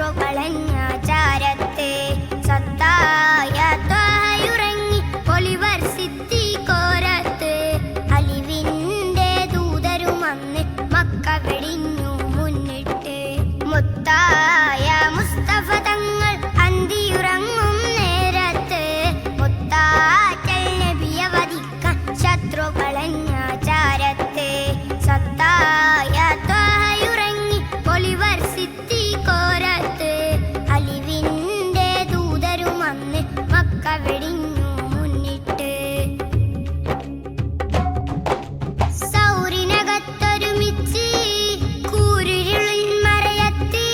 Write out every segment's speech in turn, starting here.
ശത്രുക്കളഞ്ഞ ചാരത്ത് സത്തായ ത്വഹയുറങ്ങി പൊലിവർ സിദ്ദീഖോരത്ത് അലിവിന്റെ ദൂതരുമന്ന് മക്ക വെടിഞ്ഞു മുന്നിട്ട് മുത്തായ മുസ്തഫ തങ്ങൾ അന്തിയുറങ്ങും നേരത്ത് മുത്താറ്റൽ നബിയെ വധിക്കാൻ ശത്രുക്കളഞ്ഞ ചാരത്ത് സത്തായ ത്വഹയുറങ്ങി പൊലിവർ സിദ്ദീഖോരത്ത് അലിവിന്റെ ദൂതരുമന്ന് മക്ക വെടിഞ്ഞു മുന്നിട്ട് സൗരിനകത്തൊരുമിച്ച് കൂരിരുളിൻ മറയത്ത്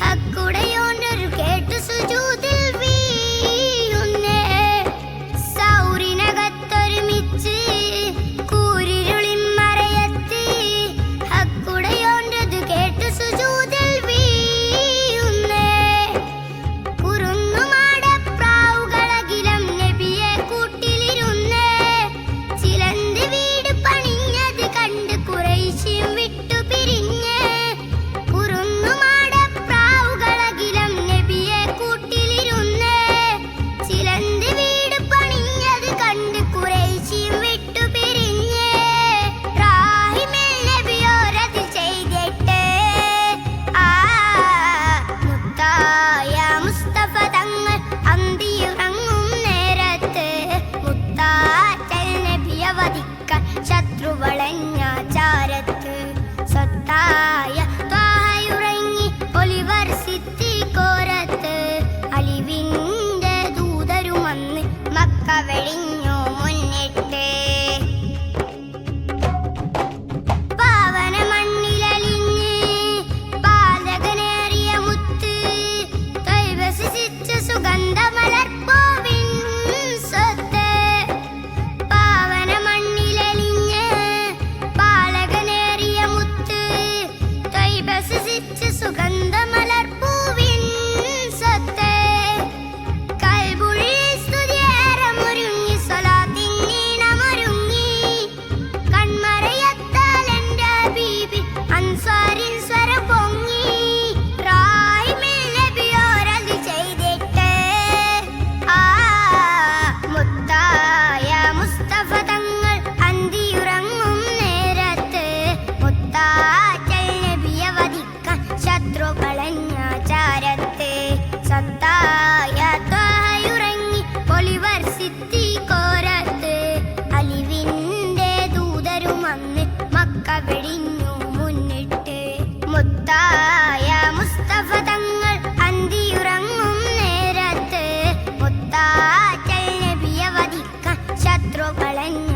ഹക്കുടയോണ്ടൊരു കേട്ടു സുജൂദിൽ വീഴുന്നേ സൗരിനകത്തൊരുമിച്ച് കൂരിരുളിൻ മറയത്ത് ഹക്കുടയോണ്ടത് കേട്ടു സുജൂദിൽ വീഴുന്നേ കുറുന്നുമാടപ്രാവുകളകിലം നബിയെ കൂട്ടിലിരുന്നേ ചിലന്തി വീട് പണിഞ്ഞത് കണ്ട് കുറേശ്ശിയും വിട്ടു പിരിഞ്ഞേ കുറുന്നുമാടപ്രാവുകളകിലം നബിയെ കൂട്ടിലിരുന്നേ ചിലന്തി വീട് പണിഞ്ഞത് കണ്ട് കുറേശ്ശിയും വിട്ടു പിരിഞ്ഞേ ഇബ്രാഹിമിൽ നബിയോരത് ചെയ്തിട്ട് മുത്തായ മുസ്തഫ തങ്ങൾ അന്തിയുറങ്ങും നേരത്ത് മുത്താറ്റൽ നബിയെ വധിക്കാൻ ശത്രുവളഞ്ഞ ചാരത്ത് സത്തായ ത്വഹയുറങ്ങി ഒലിവർ സിദ്ദീഖോരത്ത് അലിവിന്റെ ദൂതരുമന്ന് മക്ക വെടിഞ്ഞു മുന്നിട്ട് പാവന മണ്ണിലലിഞ്ഞ് പാലകനേറിയ മുത്ത് തൈവസിച്ച സുഗന്ധമലർപ്പൂവിൻ സ്വത്ത് പാവന മണ്ണിലലിഞ്ഞ് പാലകനേറിയ മുത്ത് തൈവസിച്ച സുഗന്ധമലർപ്പൂവിൻ സ്വത്ത് കൽബുള്ളിൽ സ്തുതിയേറമൊരുങ്ങി സ്വലാത്തിനീണമൊരുങ്ങി കൺമറയത്താൽ എൻ്റെ ബീബി അൻസ്വാരിൻ സ്വരം പൊങ്ങി ഇബ്രാഹിമിൽ നബിയോരത് ചെയ്തിട്ട് മുത്തായ മുസ്തഫ തങ്ങൾ അന്തിയുറങ്ങും നേരത്ത് മുത്താറ്റൽ നബിയെ വധിക്കാൻ ശത്രുക്കളഞ്ഞ ചാരത്ത് സത്തായ ത്വഹയുറങ്ങി പൊലിവർ സിദ്ദീഖോരത്ത് അലിവിന്റെ ദൂതരുമന്ന് മക്ക വെടിഞ്ഞു മുന്നിട്ട് മുത്തായ മുസ്തഫ തങ്ങൾ അന്തിയുറങ്ങും നേരത്ത് മുത്താറ്റൽ നബിയെ വധിക്കാൻ ശത്രുക്കളഞ്ഞ